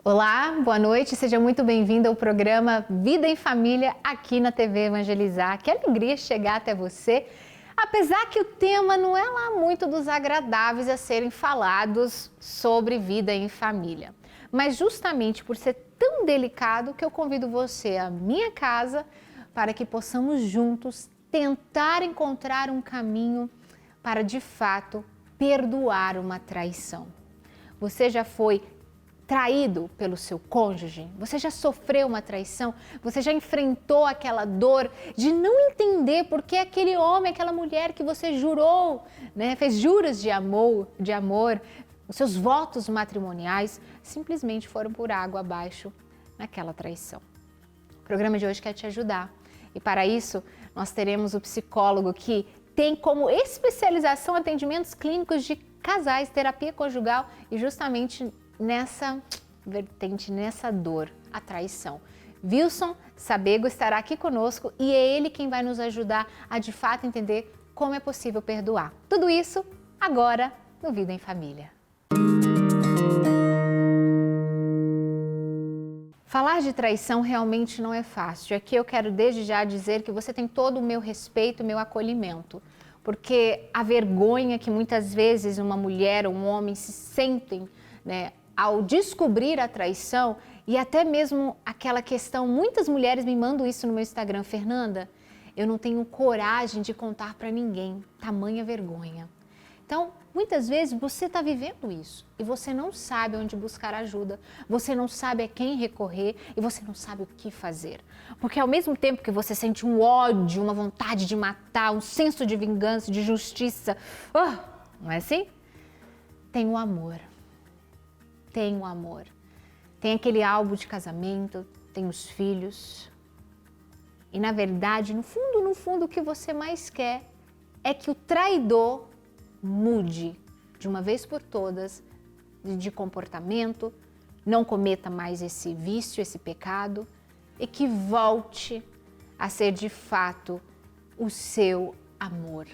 Olá, boa noite, seja muito bem-vindo ao programa Vida em Família aqui na TV Evangelizar. Que alegria chegar até você, apesar que o tema não é lá muito dos agradáveis a serem falados sobre vida em família. Mas justamente por ser tão delicado que eu convido você à minha casa para que possamos juntos tentar encontrar um caminho para de fato perdoar uma traição. Você já foi traído pelo seu cônjuge? Você já sofreu uma traição? Você já enfrentou aquela dor de não entender por que aquele homem, aquela mulher que você jurou, fez juras de amor, os seus votos matrimoniais simplesmente foram por água abaixo naquela traição? O programa de hoje quer te ajudar. E para isso, nós teremos o psicólogo que tem como especialização atendimentos clínicos de casais, terapia conjugal e justamente nessa vertente, nessa dor, a traição. Wilson Sabego estará aqui conosco e é ele quem vai nos ajudar a de fato entender como é possível perdoar. Tudo isso agora no Vida em Família. Falar de traição realmente não é fácil. Aqui eu quero desde já dizer que você tem todo o meu respeito, o meu acolhimento. Porque a vergonha que muitas vezes uma mulher ou um homem se sentem, ao descobrir a traição e até mesmo aquela questão, muitas mulheres me mandam isso no meu Instagram, Fernanda, eu não tenho coragem de contar para ninguém, tamanha vergonha. Então, muitas vezes você está vivendo isso e você não sabe onde buscar ajuda, você não sabe a quem recorrer e você não sabe o que fazer. Porque ao mesmo tempo que você sente um ódio, uma vontade de matar, um senso de vingança, de justiça, não é assim? Tem o amor. Tem o amor. Tem aquele álbum de casamento, tem os filhos. E na verdade, no fundo, o que você mais quer é que o traidor mude de uma vez por todas de comportamento, não cometa mais esse vício, esse pecado e que volte a ser de fato o seu amor.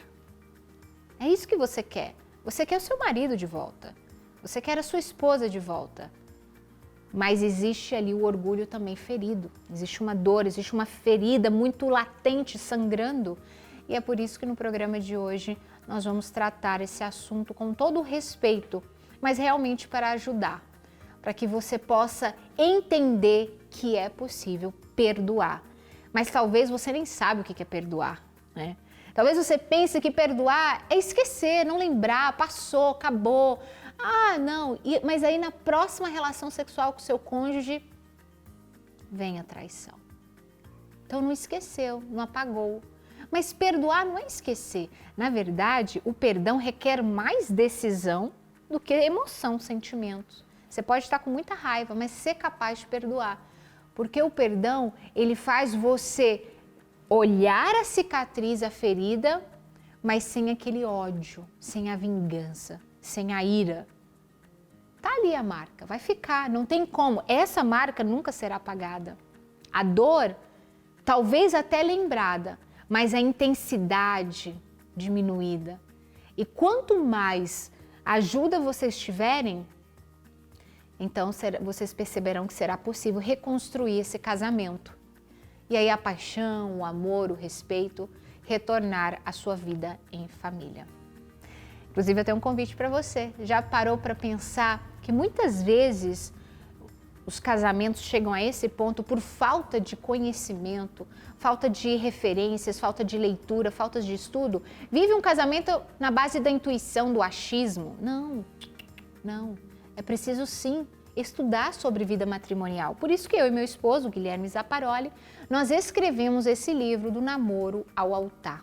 É isso que você quer. Você quer o seu marido de volta. Você quer a sua esposa de volta. Mas existe ali o orgulho também ferido. Existe uma dor, existe uma ferida muito latente, sangrando. E é por isso que no programa de hoje nós vamos tratar esse assunto com todo o respeito, mas realmente para ajudar, para que você possa entender que é possível perdoar. Mas talvez você nem sabe o que é perdoar, né? Talvez você pense que perdoar é esquecer, não lembrar, passou, acabou. Não, mas aí na próxima relação sexual com o seu cônjuge, vem a traição. Então não esqueceu, não apagou. Mas perdoar não é esquecer. Na verdade, o perdão requer mais decisão do que emoção, sentimentos. Você pode estar com muita raiva, mas ser capaz de perdoar. Porque o perdão, ele faz você olhar a cicatriz, a ferida, mas sem aquele ódio, sem a vingança, sem a ira. Tá ali a marca, vai ficar, não tem como. Essa marca nunca será apagada. A dor, talvez até lembrada, mas a intensidade diminuída. E quanto mais ajuda vocês tiverem, então vocês perceberão que será possível reconstruir esse casamento. E aí a paixão, o amor, o respeito, retornar à sua vida em família. Inclusive eu tenho um convite para você. Já parou para pensar que muitas vezes os casamentos chegam a esse ponto por falta de conhecimento, falta de referências, falta de leitura, falta de estudo? Vive um casamento na base da intuição, do achismo? Não. É preciso sim estudar sobre vida matrimonial. Por isso que eu e meu esposo, Guilherme Zaparoli, nós escrevemos esse livro do namoro ao altar.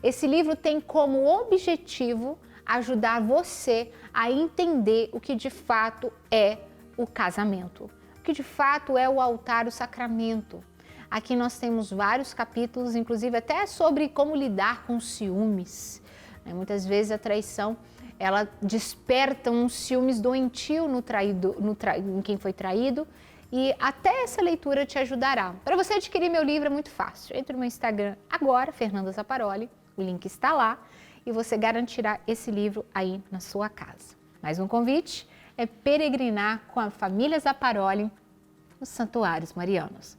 Esse livro tem como objetivo ajudar você a entender o que de fato é o casamento, o que de fato é o altar, o sacramento. Aqui nós temos vários capítulos, inclusive até sobre como lidar com ciúmes. Muitas vezes a traição, ela desperta um ciúmes doentio em quem foi traído, e até essa leitura te ajudará. Para você adquirir meu livro é muito fácil. Entre no meu Instagram agora, Fernanda Zaparoli, o link está lá, e você garantirá esse livro aí na sua casa. Mais um convite, é peregrinar com a família Zaparoli nos santuários marianos.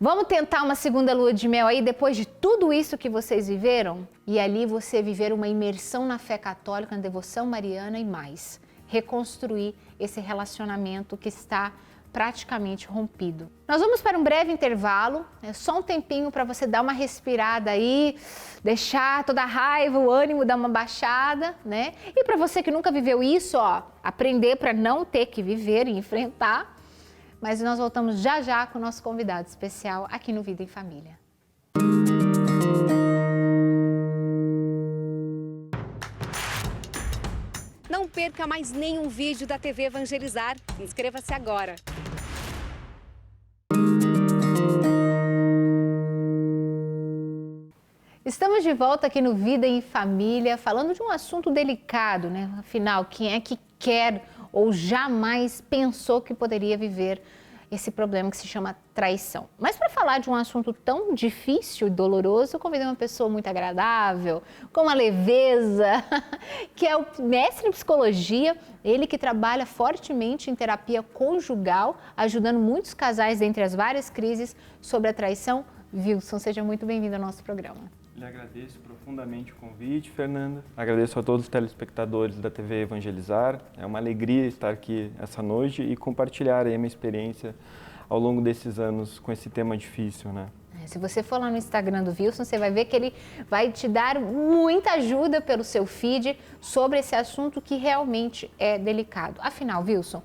Vamos tentar uma segunda lua de mel aí, depois de tudo isso que vocês viveram? E ali você viver uma imersão na fé católica, na devoção mariana e mais. Reconstruir esse relacionamento que está praticamente rompido. Nós vamos para um breve intervalo, é só um tempinho para você dar uma respirada aí, deixar toda a raiva, o ânimo dar uma baixada, né? E para você que nunca viveu isso, ó, aprender para não ter que viver e enfrentar. Mas nós voltamos já já com o nosso convidado especial aqui no Vida em Família. Não perca mais nenhum vídeo da TV Evangelizar. Inscreva-se agora. Estamos de volta aqui no Vida em Família, falando de um assunto delicado, né? Afinal, quem é que quer ou jamais pensou que poderia viver esse problema que se chama traição? Mas para falar de um assunto tão difícil e doloroso, eu convidei uma pessoa muito agradável, com uma leveza, que é o mestre em psicologia, ele que trabalha fortemente em terapia conjugal, ajudando muitos casais dentre as várias crises sobre a traição. Wilson, seja muito bem-vindo ao nosso programa. Lhe agradeço profundamente o convite, Fernanda. Agradeço a todos os telespectadores da TV Evangelizar. É uma alegria estar aqui essa noite e compartilhar aí a minha experiência ao longo desses anos com esse tema difícil, né? Se você for lá no Instagram do Wilson, você vai ver que ele vai te dar muita ajuda pelo seu feed sobre esse assunto que realmente é delicado. Afinal, Wilson,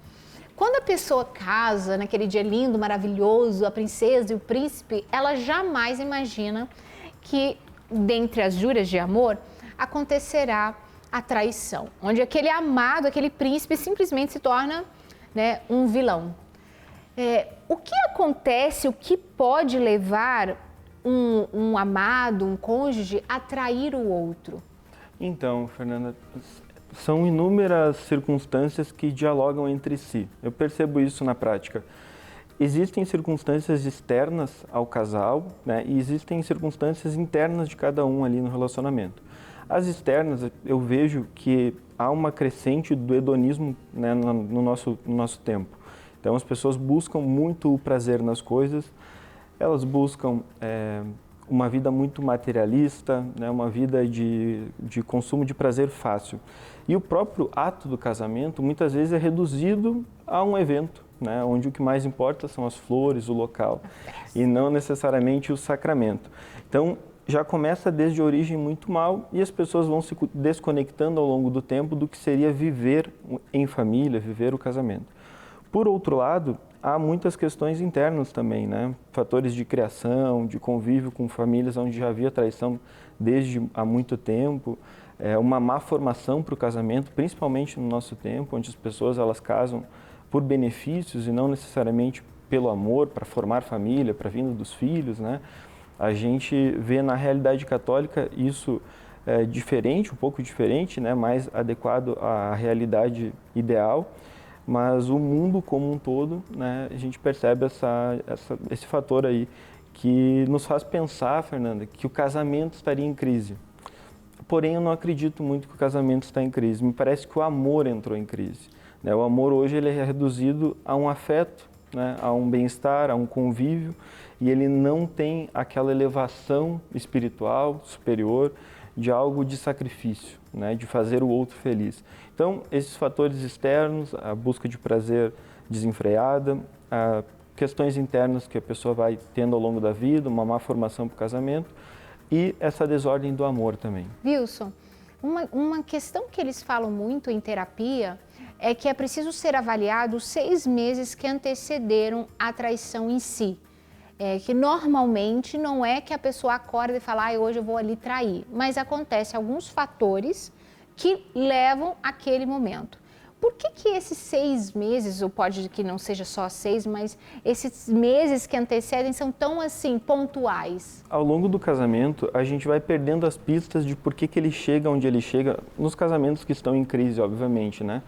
quando a pessoa casa, naquele dia lindo, maravilhoso, a princesa e o príncipe, ela jamais imagina que dentre as juras de amor, acontecerá a traição, onde aquele amado, aquele príncipe simplesmente se torna, né, um vilão. O que acontece, o que pode levar um amado, um cônjuge a trair o outro? Então, Fernanda, são inúmeras circunstâncias que dialogam entre si. Eu percebo isso na prática. Existem circunstâncias externas ao casal, né, e existem circunstâncias internas de cada um ali no relacionamento. As externas, eu vejo que há uma crescente do hedonismo, né, no nosso tempo. Então, as pessoas buscam muito o prazer nas coisas, elas buscam uma vida muito materialista, né, uma vida de consumo de prazer fácil. E o próprio ato do casamento, muitas vezes, é reduzido a um evento, né, onde o que mais importa são as flores, o local, e não necessariamente o sacramento. Então, já começa desde a origem muito mal e as pessoas vão se desconectando ao longo do tempo do que seria viver em família, viver o casamento. Por outro lado, há muitas questões internas também, né? Fatores de criação, de convívio com famílias onde já havia traição desde há muito tempo, uma má formação para o casamento, principalmente no nosso tempo, onde as pessoas elas casam por benefícios e não necessariamente pelo amor, para formar família, para a vinda dos filhos, né? A gente vê na realidade católica isso diferente, um pouco diferente, né? Mais adequado à realidade ideal, mas o mundo como um todo, né? A gente percebe esse fator aí que nos faz pensar, Fernanda, que o casamento estaria em crise. Porém, eu não acredito muito que o casamento está em crise. Me parece que o amor entrou em crise. O amor hoje ele é reduzido a um afeto, né, a um bem-estar, a um convívio, e ele não tem aquela elevação espiritual superior de algo de sacrifício, né, de fazer o outro feliz. Então, esses fatores externos, a busca de prazer desenfreada, questões internas que a pessoa vai tendo ao longo da vida, uma má formação para o casamento e essa desordem do amor também. Wilson, uma questão que eles falam muito em terapia é que é preciso ser avaliado os 6 meses que antecederam a traição em si. Que normalmente não é que a pessoa acorda e fala, hoje eu vou ali trair, mas acontece alguns fatores que levam àquele momento. Por que esses 6 meses, ou pode que não seja só 6, mas esses meses que antecedem são tão assim pontuais? Ao longo do casamento, a gente vai perdendo as pistas de por que ele chega onde ele chega, nos casamentos que estão em crise, obviamente, né?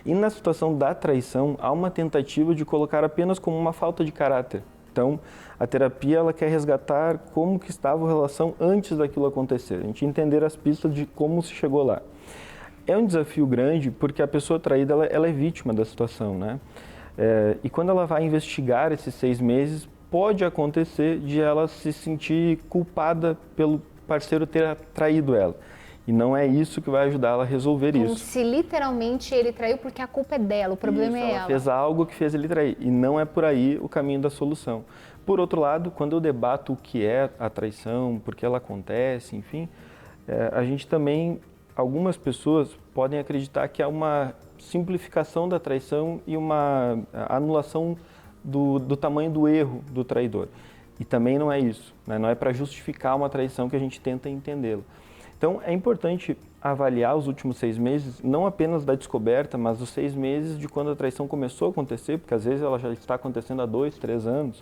E na situação da traição, há uma tentativa de colocar apenas como uma falta de caráter. Então, a terapia ela quer resgatar como que estava a relação antes daquilo acontecer, a gente entender as pistas de como se chegou lá. É um desafio grande porque a pessoa traída ela é vítima da situação, né? E quando ela vai investigar esses 6 meses, pode acontecer de ela se sentir culpada pelo parceiro ter traído ela. E não é isso que vai ajudar ela a resolver Como isso. se literalmente ele traiu porque a culpa é dela, o problema é Ela ela. fez algo que fez ele trair. E não é por aí o caminho da solução. Por outro lado, quando eu debato o que é a traição, por que ela acontece, enfim, a gente também, algumas pessoas podem acreditar que há uma simplificação da traição e uma anulação do tamanho do erro do traidor. E também não é isso, né? Não é para justificar uma traição que a gente tenta entendê-la. Então, é importante avaliar os últimos 6 meses, não apenas da descoberta, mas os 6 meses de quando a traição começou a acontecer, porque às vezes ela já está acontecendo há 2, 3 anos.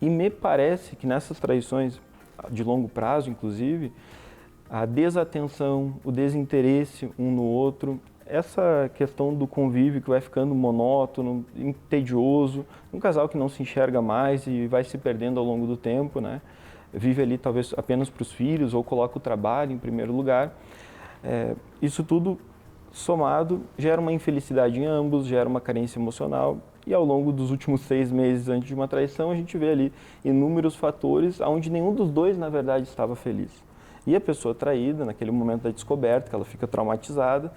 E me parece que nessas traições, de longo prazo inclusive, a desatenção, o desinteresse um no outro, essa questão do convívio que vai ficando monótono, tedioso, um casal que não se enxerga mais e vai se perdendo ao longo do tempo, né? Vive ali talvez apenas para os filhos ou coloca o trabalho em primeiro lugar. Isso tudo somado gera uma infelicidade em ambos, gera uma carência emocional e ao longo dos últimos 6 meses antes de uma traição a gente vê ali inúmeros fatores onde nenhum dos dois na verdade estava feliz. E a pessoa traída, naquele momento da descoberta, que ela fica traumatizada,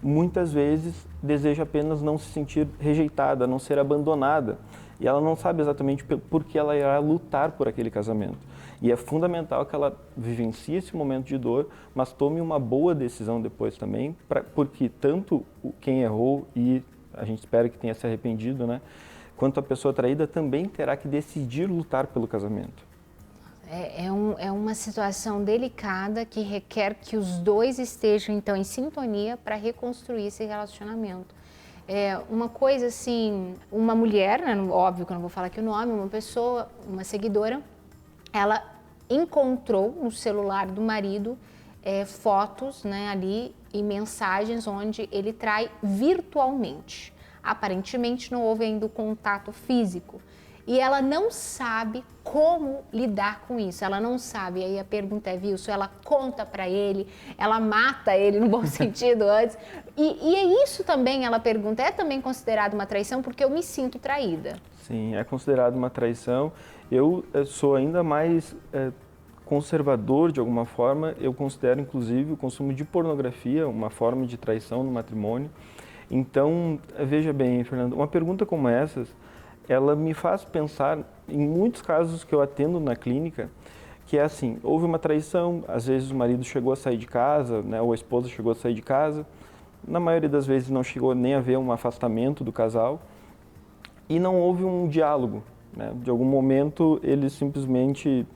muitas vezes deseja apenas não se sentir rejeitada, não ser abandonada. E ela não sabe exatamente por que ela irá lutar por aquele casamento. E é fundamental que ela vivencie esse momento de dor, mas tome uma boa decisão depois também, porque tanto quem errou e a gente espera que tenha se arrependido, né, quanto a pessoa traída também terá que decidir lutar pelo casamento. É uma situação delicada que requer que os dois estejam, então, em sintonia para reconstruir esse relacionamento. Uma coisa assim, uma mulher, né, óbvio que eu não vou falar aqui o nome, uma pessoa, uma seguidora, ela encontrou no celular do marido fotos, né, ali e mensagens onde ele trai virtualmente. Aparentemente não houve ainda o contato físico. E ela não sabe como lidar com isso, ela não sabe. E aí a pergunta é, Wilson, ela conta para ele, ela mata ele no bom sentido antes. E é isso também, ela pergunta, é também considerado uma traição porque eu me sinto traída? Sim, é considerado uma traição. Eu sou ainda mais conservador de alguma forma, eu considero inclusive o consumo de pornografia uma forma de traição no matrimônio. Então, veja bem, Fernando, uma pergunta como essas, ela me faz pensar em muitos casos que eu atendo na clínica, que é assim, houve uma traição, às vezes o marido chegou a sair de casa, né, ou a esposa chegou a sair de casa, na maioria das vezes não chegou nem a haver um afastamento do casal, e não houve um diálogo, né? De algum momento eles simplesmente,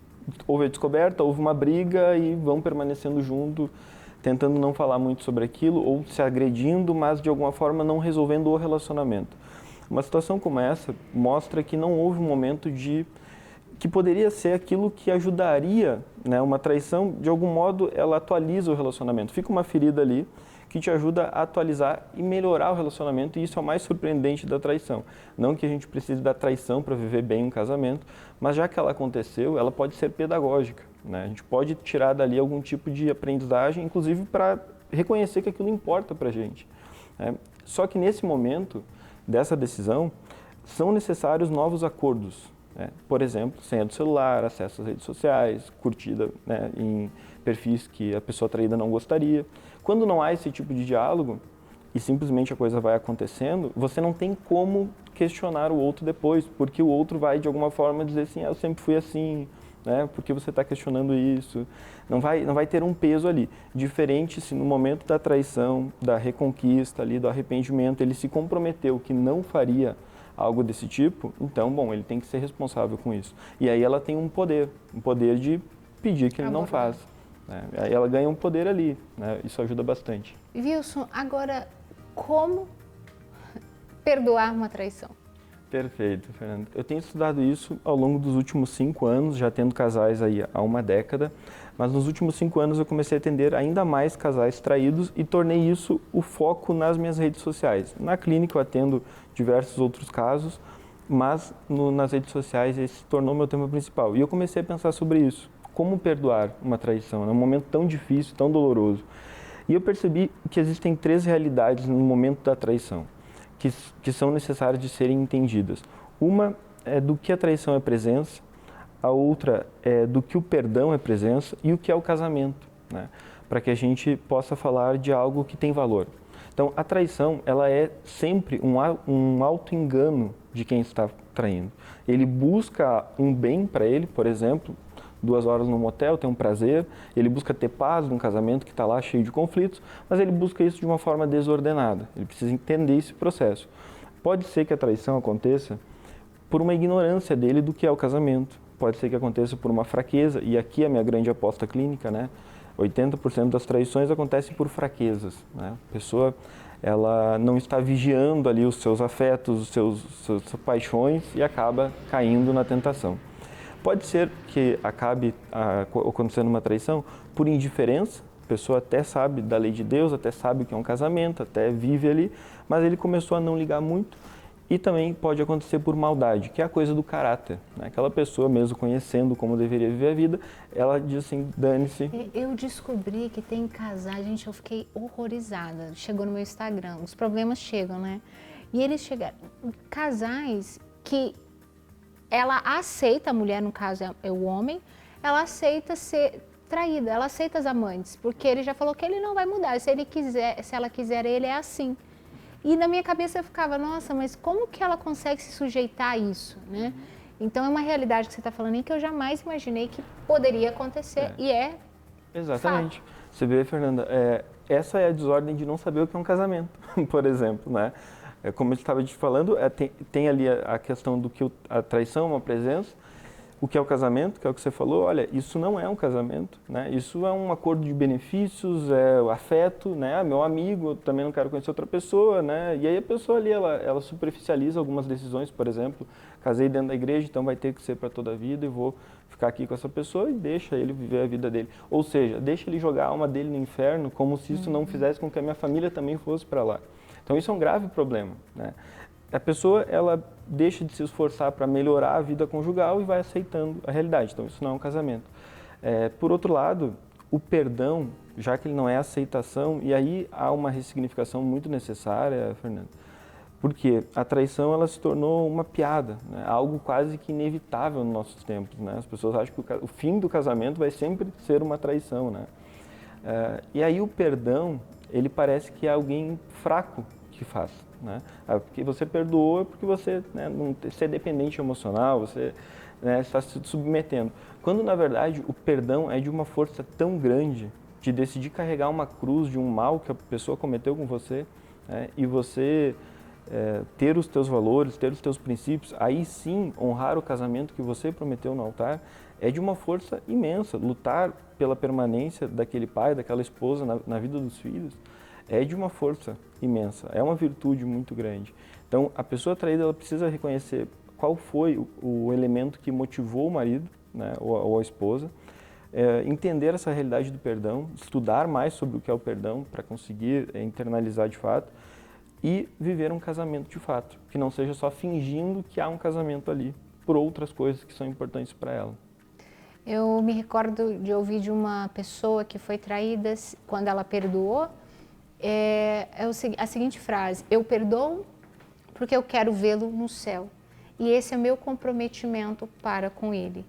houve a descoberta, houve uma briga e vão permanecendo junto, tentando não falar muito sobre aquilo, ou se agredindo, mas de alguma forma não resolvendo o relacionamento. Uma situação como essa mostra que não houve um momento que poderia ser aquilo que ajudaria, né? Uma traição, de algum modo, ela atualiza o relacionamento. Fica uma ferida ali que te ajuda a atualizar e melhorar o relacionamento, e isso é o mais surpreendente da traição. Não que a gente precise da traição para viver bem um casamento, mas já que ela aconteceu, ela pode ser pedagógica, né? A gente pode tirar dali algum tipo de aprendizagem, inclusive para reconhecer que aquilo importa para a gente, né? Só que nesse momento dessa decisão, são necessários novos acordos, né? Por exemplo, senha do celular, acesso às redes sociais, curtida, né, em perfis que a pessoa traída não gostaria. Quando não há esse tipo de diálogo e simplesmente a coisa vai acontecendo, você não tem como questionar o outro depois, porque o outro vai de alguma forma dizer assim, eu sempre fui assim, né? Por que você está questionando isso? Não vai ter um peso ali. Diferente se no momento da traição, da reconquista, ali, do arrependimento, ele se comprometeu que não faria algo desse tipo, então, bom, ele tem que ser responsável com isso. E aí ela tem um poder de pedir que ele não faça, né? Aí ela ganha um poder ali, né? Isso ajuda bastante. Wilson, agora, como perdoar uma traição? Perfeito, Fernando. Eu tenho estudado isso ao longo dos últimos 5 anos, já tendo casais aí há uma década, mas nos últimos 5 anos eu comecei a atender ainda mais casais traídos e tornei isso o foco nas minhas redes sociais. Na clínica eu atendo diversos outros casos, mas nas redes sociais esse se tornou meu tema principal. E eu comecei a pensar sobre isso, como perdoar uma traição, é um momento tão difícil, tão doloroso. E eu percebi que existem 3 realidades no momento da traição, que são necessárias de serem entendidas. Uma é do que a traição é presença, a outra é do que o perdão é presença e o que é o casamento, né? Para que a gente possa falar de algo que tem valor. Então, a traição, ela é sempre um auto-engano de quem está traindo. Ele busca um bem para ele, por exemplo, 2 horas no motel, tem um prazer, ele busca ter paz num casamento que está lá cheio de conflitos, mas ele busca isso de uma forma desordenada. Ele precisa entender esse processo. Pode ser que a traição aconteça por uma ignorância dele do que é o casamento. Pode ser que aconteça por uma fraqueza, e aqui é a minha grande aposta clínica, né? 80% das traições acontecem por fraquezas, né? A pessoa, ela não está vigiando ali os seus afetos, os suas paixões e acaba caindo na tentação. Pode ser que acabe acontecendo uma traição por indiferença, a pessoa até sabe da lei de Deus, até sabe o que é um casamento, até vive ali, mas ele começou a não ligar muito. E também pode acontecer por maldade, que é a coisa do caráter, né? Aquela pessoa, mesmo conhecendo como deveria viver a vida, ela diz assim, dane-se. Eu descobri que tem casais, gente, eu fiquei horrorizada. Chegou no meu Instagram, os problemas chegam, né? E eles chegaram, casais que ela aceita, a mulher, no caso é o homem, ela aceita ser traída, ela aceita as amantes, porque ele já falou que ele não vai mudar, se ela quiser, ele é assim. E na minha cabeça eu ficava, nossa, mas como que ela consegue se sujeitar a isso, né? Então é uma realidade que você está falando aí que eu jamais imaginei que poderia acontecer e é Exatamente. fato. Você vê, Fernanda, essa é a desordem de não saber o que é um casamento, por exemplo, né? Como eu estava te falando, tem ali a questão do que a traição é uma presença, o que é o casamento, que é o que você falou, olha, isso não é um casamento, né? Isso é um acordo de benefícios, é o afeto, né? Meu amigo, eu também não quero conhecer outra pessoa, né? E aí a pessoa ali, ela superficializa algumas decisões, por exemplo, casei dentro da igreja, então vai ter que ser para toda a vida e vou ficar aqui com essa pessoa e deixa ele viver a vida dele. Ou seja, deixa ele jogar a alma dele no inferno, como se isso não fizesse com que a minha família também fosse para lá. Então isso é um grave problema, né? A pessoa, ela deixa de se esforçar para melhorar a vida conjugal e vai aceitando a realidade. Então, isso não é um casamento. Por outro lado, o perdão, já que ele não é aceitação, e aí há uma ressignificação muito necessária, Fernanda, porque a traição, ela se tornou uma piada, né? Algo quase que inevitável nos nossos tempos, né? As pessoas acham que o fim do casamento vai sempre ser uma traição, né? E aí o perdão, ele parece que é alguém fraco que faz, né? Porque você perdoou é porque você, né, você é dependente emocional, você, né, está se submetendo. Quando, na verdade, o perdão é de uma força tão grande de decidir carregar uma cruz de um mal que a pessoa cometeu com você, né, e você ter os teus valores, ter os teus princípios, aí sim honrar o casamento que você prometeu no altar, é de uma força imensa. Lutar pela permanência daquele pai, daquela esposa na vida dos filhos, é de uma força imensa, é uma virtude muito grande. Então, a pessoa traída, ela precisa reconhecer qual foi o elemento que motivou o marido, né, ou a esposa, entender essa realidade do perdão, estudar mais sobre o que é o perdão para conseguir internalizar de fato e viver um casamento de fato, que não seja só fingindo que há um casamento ali, por outras coisas que são importantes para ela. Eu me recordo de ouvir de uma pessoa que foi traída, quando ela perdoou, a seguinte frase: eu perdoo porque eu quero vê-lo no céu e esse é o meu comprometimento para com ele.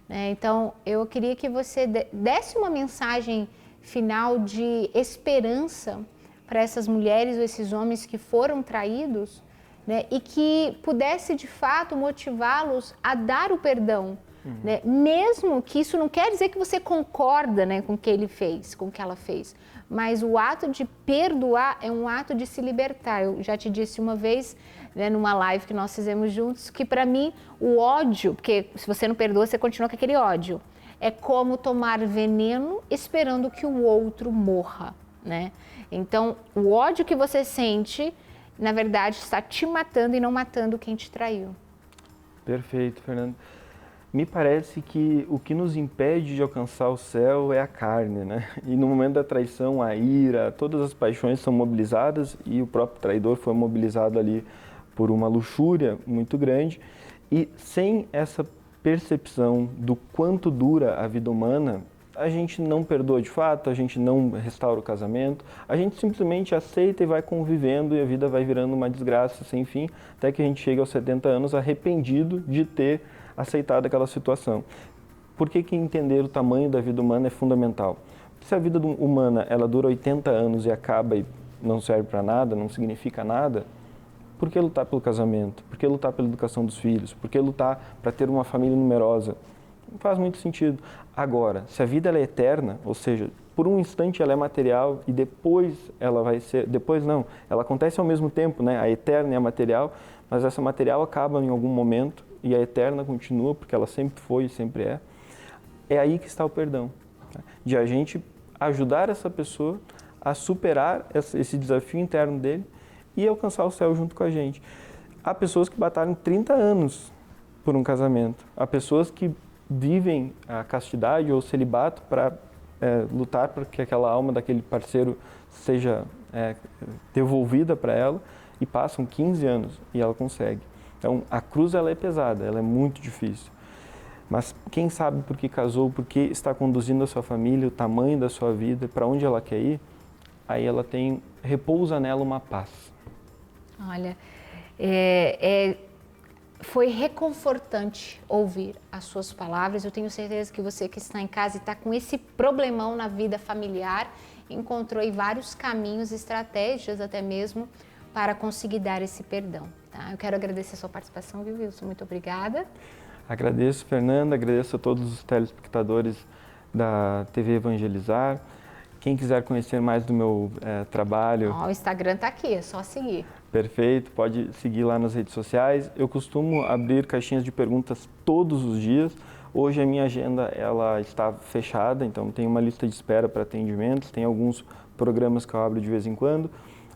Então, eu queria que você desse uma mensagem final de esperança para essas mulheres ou esses homens que foram traídos, né, e que pudesse de fato motivá-los a dar o perdão. Né? Mesmo que isso não quer dizer que você concorda, né, com o que ele fez, com o que ela fez, mas o ato de perdoar é um ato de se libertar. Eu já te disse uma vez, né, numa live que nós fizemos juntos, que para mim o ódio, porque se você não perdoa, você continua com aquele ódio, é como tomar veneno esperando que o outro morra, né? Então, o ódio que você sente, na verdade, está te matando e não matando quem te traiu. Perfeito, Fernando. Me parece que o que nos impede de alcançar o céu é a carne, né? E no momento da traição, a ira, todas as paixões são mobilizadas e o próprio traidor foi mobilizado ali por uma luxúria muito grande. E sem essa percepção do quanto dura a vida humana, a gente não perdoa de fato, a gente não restaura o casamento, a gente simplesmente aceita e vai convivendo e a vida vai virando uma desgraça sem fim, até que a gente chega aos 70 anos arrependido de ter aceitado aquela situação. Por que entender o tamanho da vida humana é fundamental? Se a vida humana ela dura 80 anos e acaba e não serve para nada, não significa nada, por que lutar pelo casamento? Por que lutar pela educação dos filhos? Por que lutar para ter uma família numerosa? Não faz muito sentido. Agora, se a vida ela é eterna, ou seja, por um instante ela é material e depois ela vai ser... Depois não, ela acontece ao mesmo tempo, né? A eterna é a material, mas essa material acaba em algum momento e a eterna continua, porque ela sempre foi e sempre é. É aí que está o perdão. De a gente ajudar essa pessoa a superar esse desafio interno dele e alcançar o céu junto com a gente. Há pessoas que batalham 30 anos por um casamento. Há pessoas que vivem a castidade ou o celibato para lutar para que aquela alma daquele parceiro seja devolvida para ela e passam 15 anos e ela consegue. Então, a cruz ela é pesada, ela é muito difícil. Mas quem sabe por que casou, por que está conduzindo a sua família, o tamanho da sua vida, para onde ela quer ir, aí ela repousa nela uma paz. Olha, foi reconfortante ouvir as suas palavras. Eu tenho certeza que você que está em casa e está com esse problemão na vida familiar, encontrou aí vários caminhos, estratégias até mesmo, para conseguir dar esse perdão. Tá? Eu quero agradecer a sua participação, viu, Wilson? Muito obrigada. Agradeço, Fernanda, agradeço a todos os telespectadores da TV Evangelizar. Quem quiser conhecer mais do meu trabalho... O Instagram está aqui, é só seguir. Perfeito, pode seguir lá nas redes sociais. Eu costumo abrir caixinhas de perguntas todos os dias. Hoje a minha agenda ela está fechada, então tem uma lista de espera para atendimentos, tem alguns programas que eu abro de vez em quando,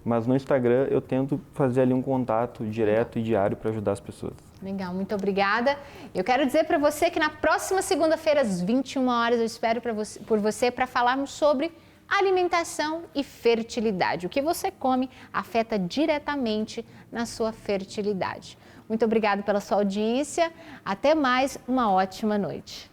mas no Instagram eu tento fazer ali um contato direto e diário para ajudar as pessoas. Legal, muito obrigada. Eu quero dizer para você que na próxima segunda-feira, às 21 horas, eu espero por você para falarmos sobre alimentação e fertilidade. O que você come afeta diretamente na sua fertilidade. Muito obrigada pela sua audiência. Até mais, uma ótima noite.